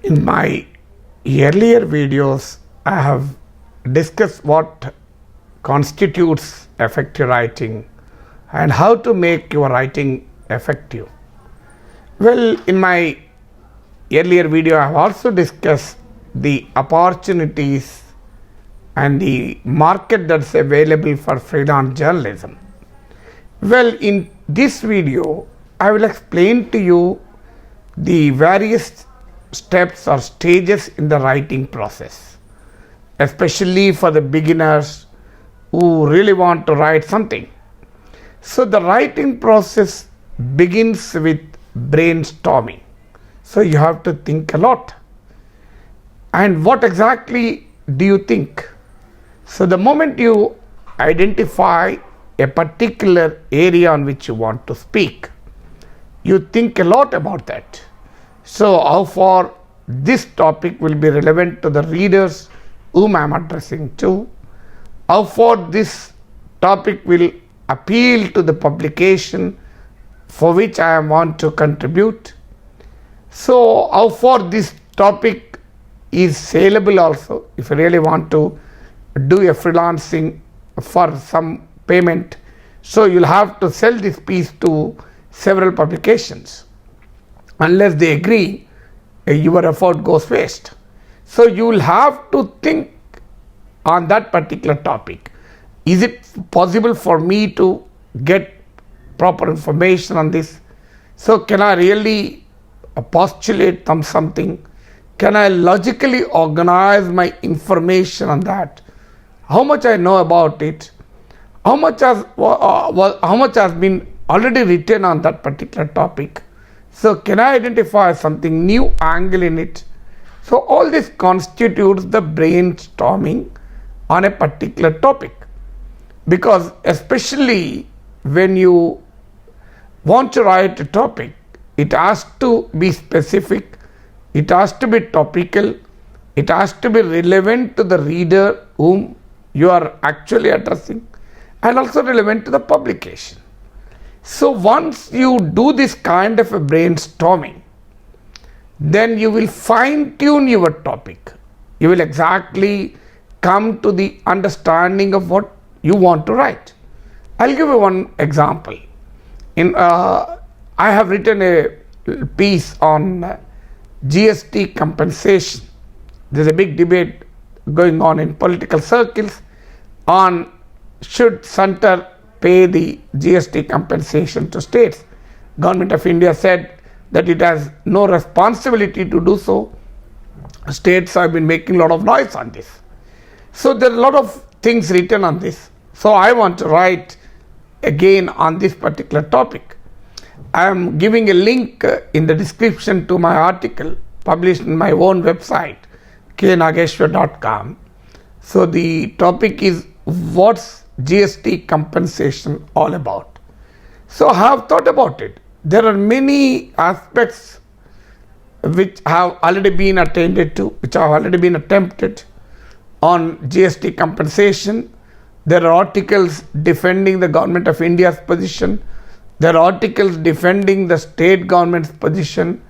In my earlier videos, I have discussed what constitutes effective writing and how to make your writing effective. Well, in my earlier video, I have also discussed the opportunities and the market that's available for freelance journalism. Well, in this video, I will explain to you the various steps or stages in the writing process, especially for the beginners who really want to write something. So the writing process begins with brainstorming. So you have to think a lot. And what exactly do you think? So the moment you identify a particular area on which you want to speak, you think a lot about that. So how far this topic will be relevant to the readers whom I am addressing to, how far this topic will appeal to the publication for which I want to contribute. So how far this topic is saleable also, if you really want to do a freelancing for some payment. So you'll have to sell this piece to several publications. Unless they agree, your effort goes waste. So you will have to think on that particular topic. Is it possible for me to get proper information on this? So can I really postulate something? Can I logically organize my information on that? How much I know about it? How much has been already written on that particular topic? So can I identify something new angle in it? So all this constitutes the brainstorming on a particular topic, because especially when you want to write a topic, it has to be specific, it has to be topical, it has to be relevant to the reader whom you are actually addressing, and also relevant to the publication. So once you do this kind of a brainstorming, then you will fine tune your topic. You will exactly come to the understanding of what you want to write. I'll give you one example. I have written a piece on GST compensation. There's a big debate going on in political circles on should center pay the GST compensation to states. Government of India said that it has no responsibility to do so. States have been making a lot of noise on this. So there are a lot of things written on this. So I want to write again on this particular topic. I am giving a link in the description to my article published in my own website, nageshwar.com. So the topic is what's GST compensation all about. So I have thought about it. There are many aspects which have already been attended to, which have already been attempted on GST compensation. There are articles defending the government of India's position. There are articles defending the state government's position.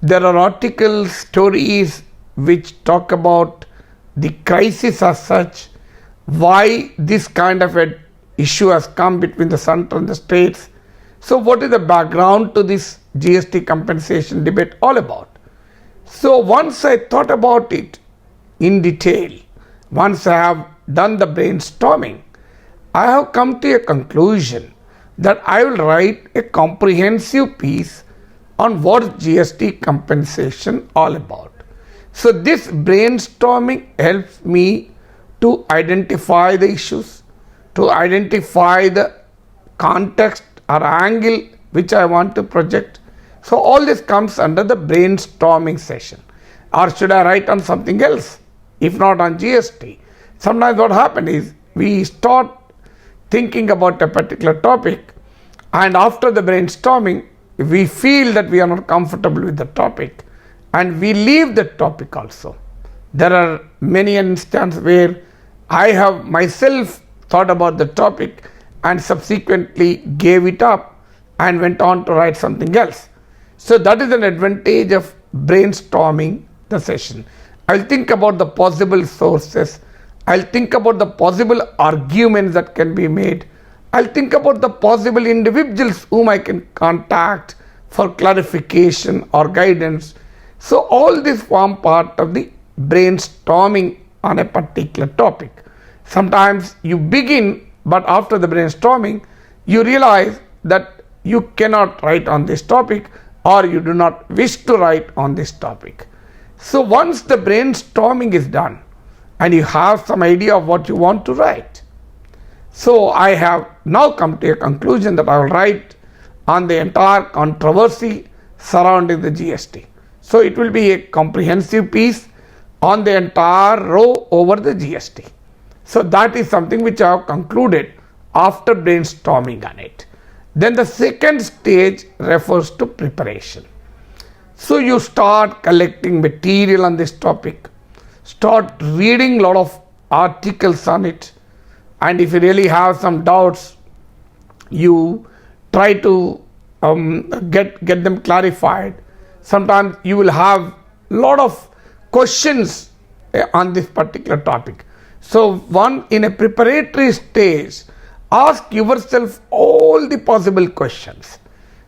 There are articles, stories which talk about the crisis as such, why this kind of an issue has come between the center and the states. So what is the background to this GST compensation debate all about? So once I thought about it in detail, once I have done the brainstorming, I have come to a conclusion that I will write a comprehensive piece on what GST compensation all about. So this brainstorming helps me to identify the issues, to identify the context or angle which I want to project. So all this comes under the brainstorming session. Or should I write on something else, if not on GST? Sometimes what happens is we start thinking about a particular topic, and after the brainstorming we feel that we are not comfortable with the topic and we leave the topic also. There are many instances where I have myself thought about the topic and subsequently gave it up and went on to write something else. So that is an advantage of brainstorming the session. I'll think about the possible sources. I'll think about the possible arguments that can be made. I'll think about the possible individuals whom I can contact for clarification or guidance. So all this form part of the brainstorming on a particular topic. Sometimes you begin, but after the brainstorming, you realize that you cannot write on this topic or you do not wish to write on this topic. So once the brainstorming is done and you have some idea of what you want to write, so I have now come to a conclusion that I will write on the entire controversy surrounding the GST. So it will be a comprehensive piece on the entire row over the GST. So that is something which I have concluded after brainstorming on it. Then the second stage refers to preparation. So you start collecting material on this topic, start reading a lot of articles on it, and if you really have some doubts, you try to get them clarified. Sometimes you will have a lot of questions on this particular topic. So one, in a preparatory stage, ask yourself all the possible questions.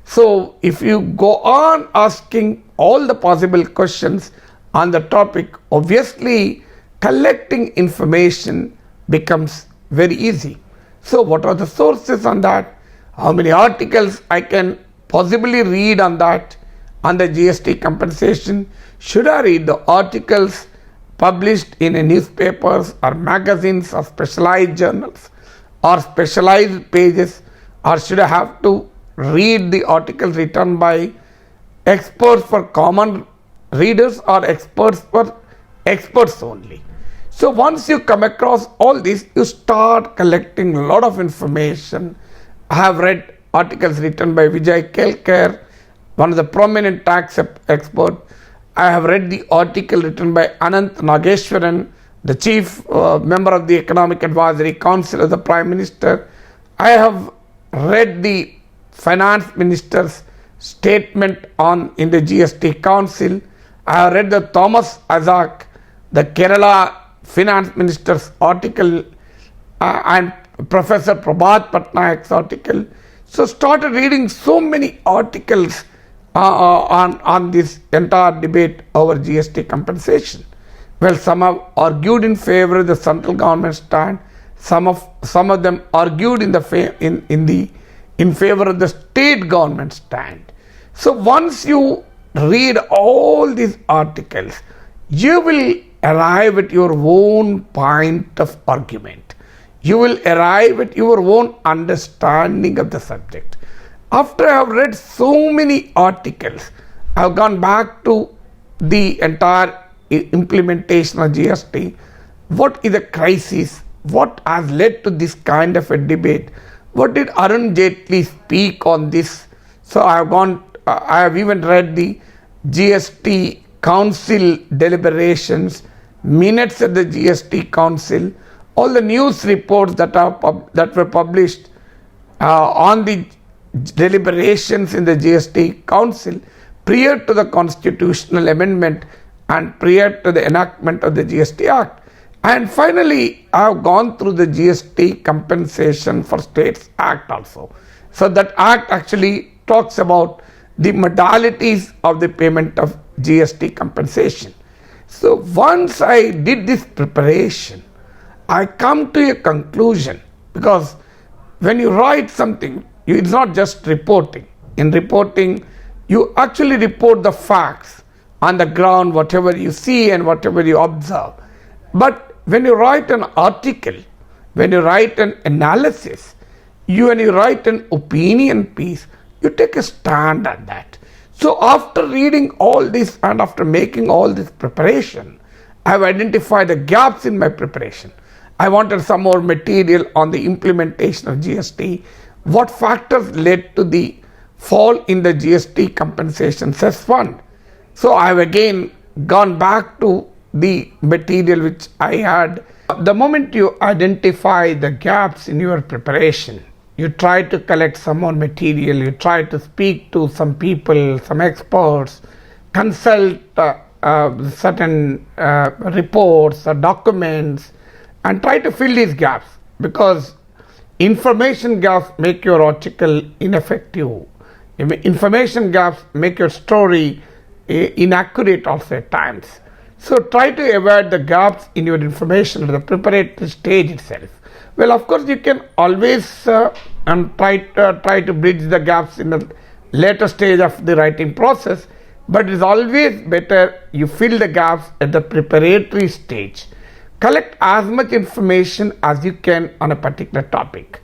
So if you go on asking all the possible questions on the topic, obviously collecting information becomes very easy. So what are the sources on that? How many articles I can possibly read on that, on the GST compensation? Should I read the articles published in a newspapers or magazines or specialized journals or specialized pages, or should I have to read the articles written by experts for common readers or experts for experts only? So once you come across all this, you start collecting a lot of information. I have read articles written by Vijay Kelkar, one of the prominent tax expert. I have read the article written by Anant Nageshwaran, the chief member of the Economic Advisory Council of the Prime Minister. I have read the Finance Minister's statement in the GST Council. I have read the Thomas Azak, the Kerala Finance Minister's article, and Professor Prabhat Patnaik's article. So started reading so many articles on this entire debate over GST compensation. Well, some have argued in favor of the central government stand. Some of them argued in favor of the state government stand. So once you read all these articles, you will arrive at your own point of argument. You will arrive at your own understanding of the subject. After I have read so many articles, I have gone back to the entire implementation of GST. What is the crisis? What has led to this kind of a debate? What did Arun Jaitley speak on this? So I have even read the GST Council deliberations, minutes of the GST Council, all the news reports that were published on the deliberations in the GST Council prior to the constitutional amendment and prior to the enactment of the GST Act. And finally, I have gone through the GST Compensation for States Act also. So that Act actually talks about the modalities of the payment of GST compensation. So once I did this preparation, I come to a conclusion, because when you write something, it's not just reporting. In reporting, you actually report the facts on the ground, whatever you see and whatever you observe. But when you write an article, when you write an analysis, when you write an opinion piece, you take a stand on that. So after reading all this and after making all this preparation, I have identified the gaps in my preparation. I wanted some more material on the implementation of GST. What factors led to the fall in the GST compensation cess fund? So I have again gone back to the material which I had. The moment you identify the gaps in your preparation, you try to collect some more material, you try to speak to some people, some experts, consult certain reports or documents and try to fill these gaps, because information gaps make your article ineffective. Information gaps make your story inaccurate also at times. So try to avoid the gaps in your information at the preparatory stage itself. Well, of course, you can always try to bridge the gaps in the later stage of the writing process, but it is always better you fill the gaps at the preparatory stage. Collect as much information as you can on a particular topic.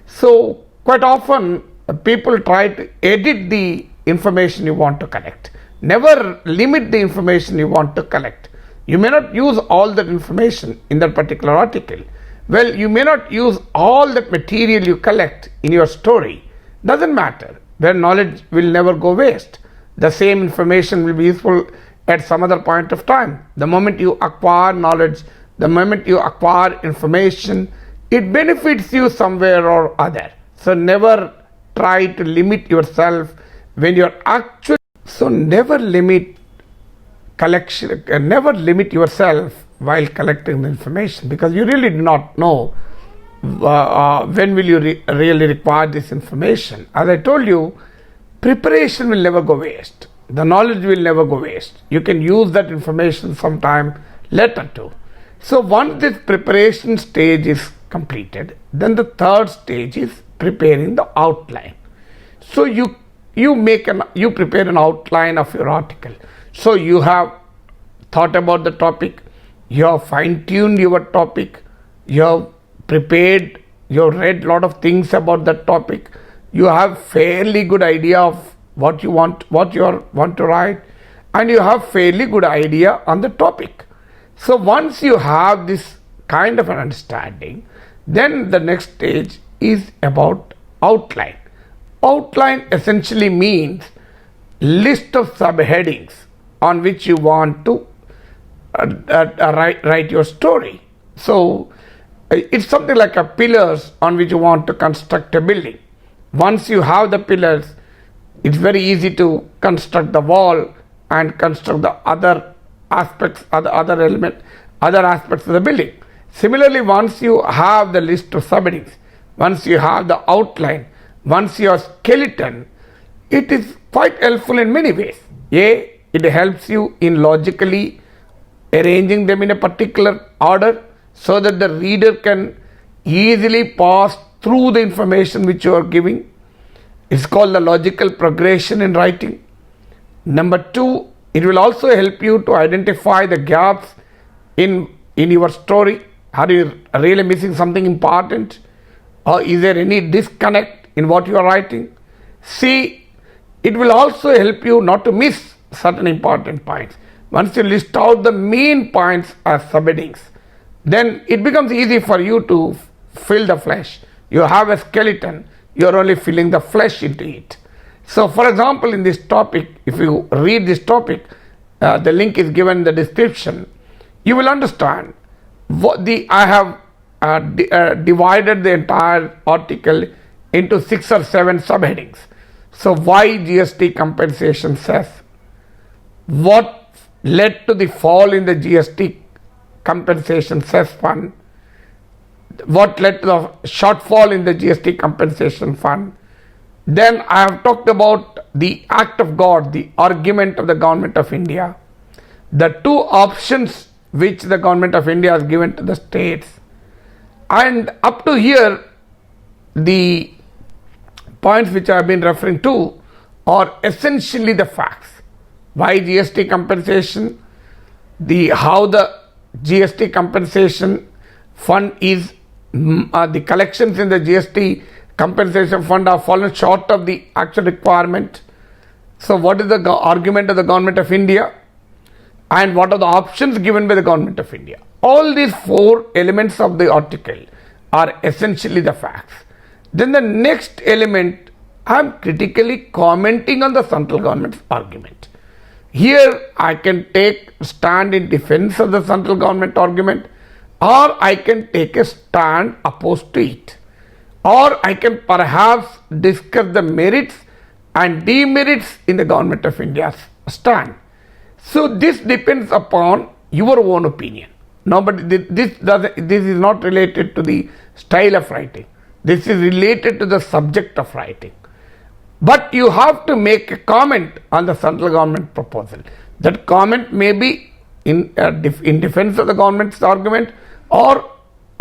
So quite often people try to edit the information you want to collect. Never limit the information you want to collect. You may not use all that information in that particular article. Well, you may not use all that material you collect in your story. Doesn't matter. Where knowledge will never go waste. The same information will be useful at some other point of time. The moment you acquire knowledge, the moment you acquire information, it benefits you somewhere or other. So never try to limit yourself when you're actually. So never limit collection. Never limit yourself while collecting the information, because you really do not know when will you really require this information. As I told you, preparation will never go waste. The knowledge will never go waste. You can use that information sometime later too. So once this preparation stage is completed, then the third stage is preparing the outline. So you prepare an outline of your article. So you have thought about the topic, you have fine-tuned your topic, you have prepared, you have read a lot of things about that topic, you have fairly good idea of what you want to write, and you have fairly good idea on the topic. So once you have this kind of an understanding, then the next stage is about outline. Outline essentially means list of subheadings on which you want to write your story. So it's something like a pillars on which you want to construct a building. Once you have the pillars, it's very easy to construct the wall and construct the other aspects, other aspects of the building. Similarly, once you have the list of subheadings, once you have the outline, once your skeleton, it is quite helpful in many ways. It helps you in logically arranging them in a particular order so that the reader can easily pass through the information which you are giving. It's called the logical progression in writing. Number two, it will also help you to identify the gaps in your story. Are you really missing something important? Or is there any disconnect in what you are writing? C, it will also help you not to miss certain important points. Once you list out the main points as subheadings, then it becomes easy for you to fill the flesh. You have a skeleton, you are only filling the flesh into it. So for example, in this topic, if you read this topic, the link is given in the description, you will understand I have divided the entire article into 6 or 7 subheadings. So why GST compensation cess? What led to the fall in the GST compensation cess fund? What led to the shortfall in the GST compensation fund? Then I have talked about the act of God, the argument of the government of India, the 2 options which the government of India has given to the states, and up to here the points which I have been referring to are essentially the facts. Why GST compensation, how the GST compensation fund is, the collections in the GST compensation fund are fallen short of the actual requirement. So what is the argument of the government of India, and what are the options given by the government of India? All these 4 elements of the article are essentially the facts. Then the next element, I am critically commenting on the central government's argument. Here I can take stand in defense of the central government argument, or I can take a stand opposed to it, or I can perhaps discuss the merits and demerits in the government of India's stand. So this depends upon your own opinion. Nobody, this is not related to the style of writing. This is related to the subject of writing. But you have to make a comment on the central government proposal. That comment may be in defense of the government's argument or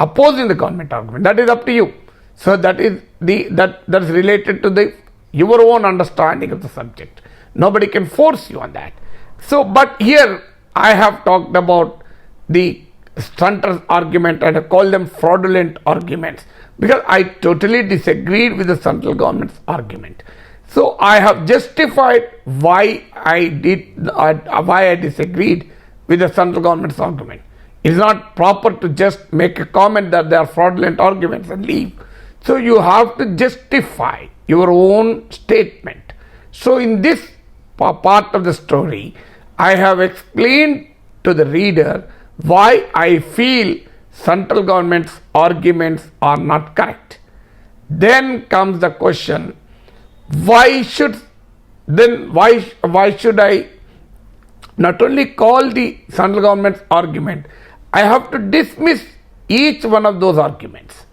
opposing the government argument. That is up to you. So that is that's related to your own understanding of the subject. Nobody can force you on that. So, but here I have talked about the central argument, and I call them fraudulent arguments because I totally disagreed with the central government's argument. So I have justified why I disagreed with the central government's argument. It is not proper to just make a comment that they are fraudulent arguments and leave. So you have to justify your own statement. So in this part of the story, I have explained to the reader why I feel central government's arguments are not correct. Then comes the question, why should I not only call the central government's argument, I have to dismiss each one of those arguments,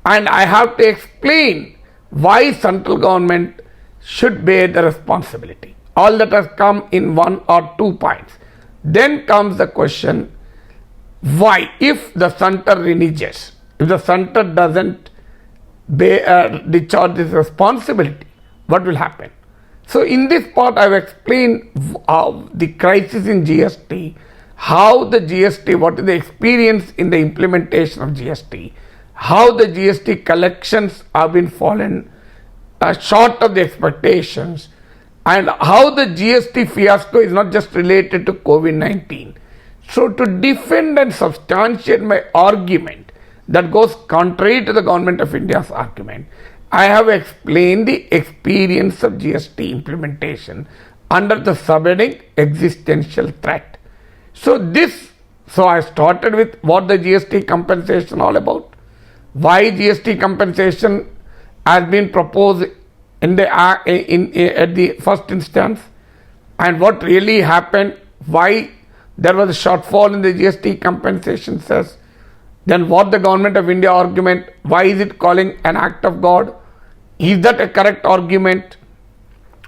and I have to explain why central government should bear the responsibility. All that has come in 1 or 2 points. Then comes the question, why, if the center reneges, if the center doesn't discharge this responsibility, what will happen? So in this part I have explained the crisis in GST, how the GST, what is the experience in the implementation of GST, how the GST collections have been fallen short of the expectations, and how the GST fiasco is not just related to COVID-19. So to defend and substantiate my argument that goes contrary to the Government of India's argument, I have explained the experience of GST implementation under the subheading existential threat. So I started with what the GST compensation all about, why GST compensation has been proposed at the first instance, and what really happened, why there was a shortfall in the GST compensation cess. Then what the Government of India argument, why is it calling an act of God? Is that a correct argument?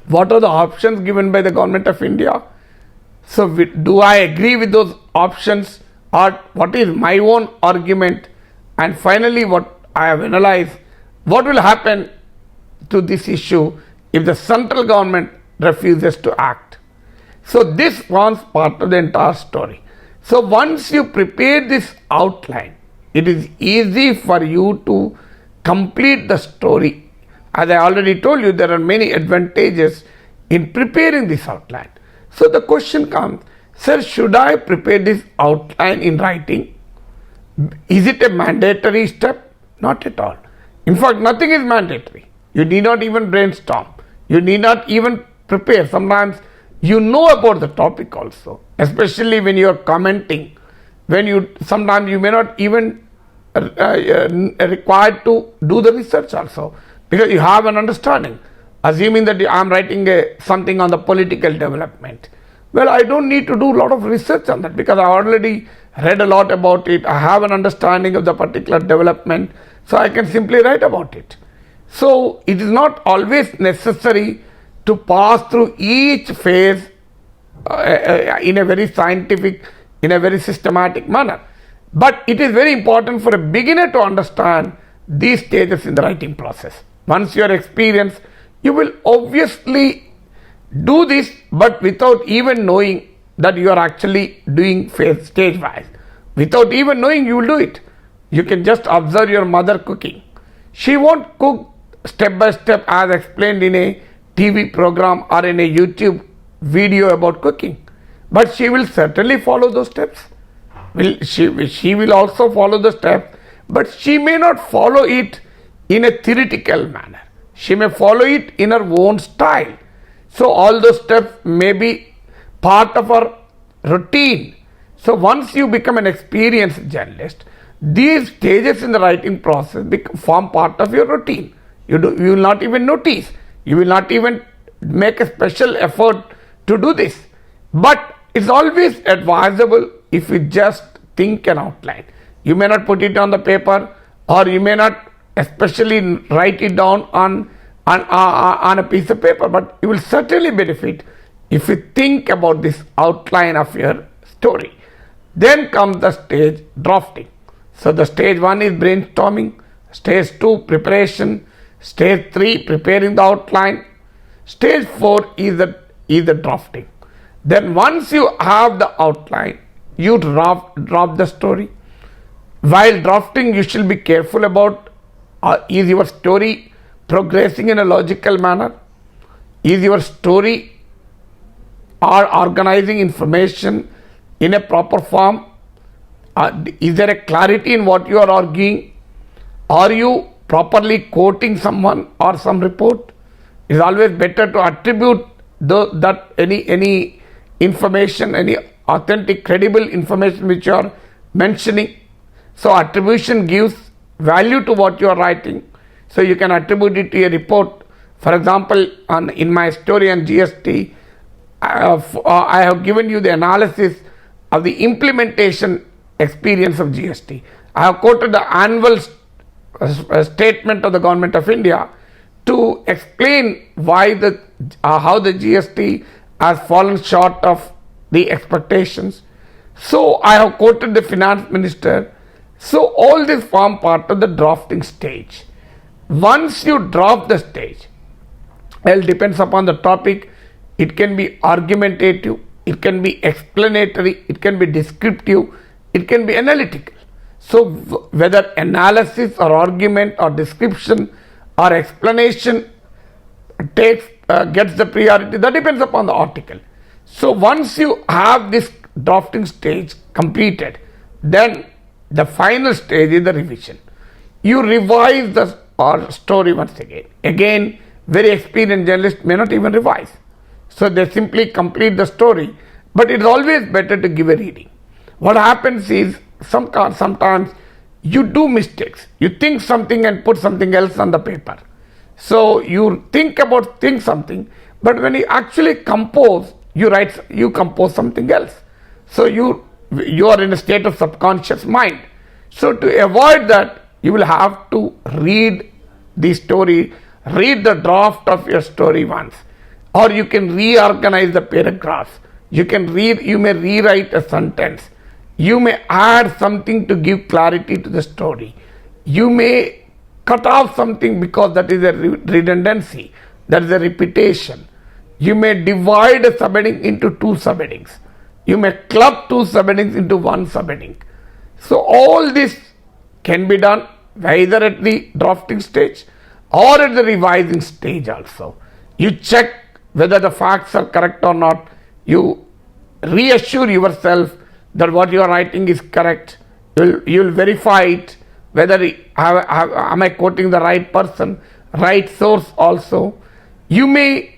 What are the options given by the Government of India? So do I agree with those options, or what is my own argument? And finally, what I have analyzed, what will happen to this issue if the central government refuses to act? So this forms part of the entire story. So once you prepare this outline, it is easy for you to complete the story. As I already told you, there are many advantages in preparing this outline. So the question comes, sir, should I prepare this outline in writing? Is it a mandatory step? Not at all. In fact, nothing is mandatory. You need not even brainstorm. You need not even prepare. Sometimes you know about the topic also, especially when you are commenting. Sometimes you may not even required to do the research also, because you have an understanding. Assuming that I am writing something on the political development, well, I don't need to do a lot of research on that because I already read a lot about it. I have an understanding of the particular development, so I can simply write about it. So it is not always necessary to pass through each phase in a very scientific, in a very systematic manner. But it is very important for a beginner to understand these stages in the writing process. Once you are experienced, you will obviously do this, but without even knowing that you are actually doing phase stage wise. Without even knowing, you will do it. You can just observe your mother cooking. She won't cook step by step as explained in a TV program or in a YouTube video about cooking, but she will certainly follow those steps. She will also follow the steps, but she may not follow it in a theoretical manner. She may follow it in her own style. So all those steps may be part of her routine. So once you become an experienced journalist, these stages in the writing process form part of your routine. You will not even notice. You will not even make a special effort to do this. But it's always advisable if you just think an outline. You may not put it on the paper, or you may not especially write it down on a piece of paper, but you will certainly benefit if you think about this outline of your story. Then comes the stage drafting. So the stage 1 is brainstorming, stage 2 preparation, stage 3 preparing the outline, stage 4 is the drafting. Then once you have the outline, you draft the story. While drafting, you should be careful about is your story progressing in a logical manner? Is your story or organizing information in a proper form? Is there a clarity in what you are arguing? Are you properly quoting someone or some report? It's always better to attribute that any information, any authentic, credible information which you are mentioning. So attribution gives value to what you are writing. So you can attribute it to a report. For example, in my story on GST, I have given you the analysis of the implementation experience of GST. I have quoted the annual statement of the Government of India to explain why how the GST has fallen short of the expectations. So I have quoted the Finance Minister. So all this form part of the drafting stage. Once you draft the stage, it depends upon the topic. It can be argumentative, it can be explanatory, it can be descriptive, it can be analytical. So whether analysis or argument or description or explanation gets the priority, that depends upon the article. So once you have this drafting stage completed, then the final stage is the revision. You revise the story once again. Again, very experienced journalists may not even revise. So they simply complete the story, but it's always better to give a reading. What happens is sometimes you do mistakes. You think something and put something else on the paper. So you think something, but when you actually compose, you compose something else. So you are in a state of subconscious mind. So to avoid that, you will have to read the story, read the draft of your story once, or you can reorganize the paragraphs. You may rewrite a sentence. You may add something to give clarity to the story. You may cut off something because that is a redundancy, that is a repetition. You may divide a subheading into 2 subheadings. You may club 2 subheadings into 1 subheading. So all this can be done either at the drafting stage or at the revising stage also. You check whether the facts are correct or not. You reassure yourself that what you are writing is correct. You will verify it, whether am I quoting the right person, right source also. You may,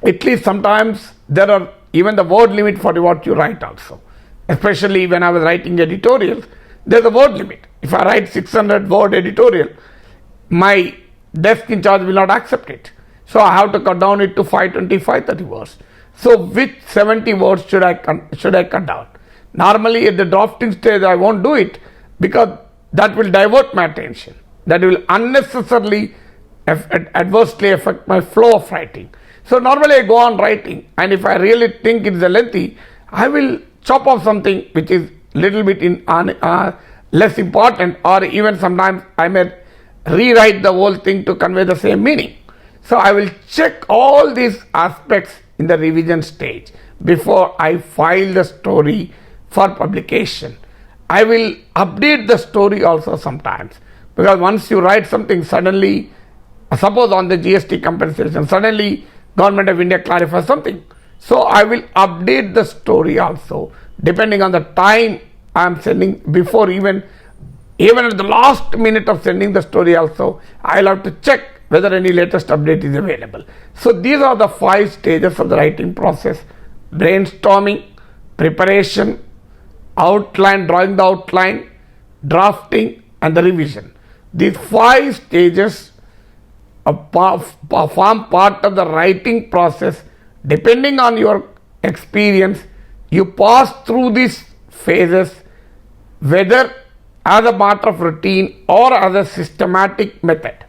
at least sometimes there are even the word limit for what you write also. Especially when I was writing editorials, there's a word limit. If I write 600 word editorial, my desk in charge will not accept it. So I have to cut down it to 520, 530 words. So which 70 words should I cut down? Normally at the drafting stage I won't do it because that will divert my attention. That will unnecessarily adversely affect my flow of writing. So normally I go on writing, and if I really think it's lengthy, I will chop off something which is little bit less important, or even sometimes I may rewrite the whole thing to convey the same meaning. So I will check all these aspects in the revision stage before I file the story for publication. I will update the story also sometimes, because once you write something, suddenly, suppose on the GST compensation, suddenly Government of India clarifies something. So I will update the story also, depending on the time I am sending, before even at the last minute of sending the story also, I will have to check whether any latest update is available. So these are the 5 stages of the writing process: brainstorming, preparation, outline, drawing the outline, drafting, and the revision. These 5 stages form part of the writing process. Depending on your experience, You pass through these phases whether as a part of routine or as a systematic method.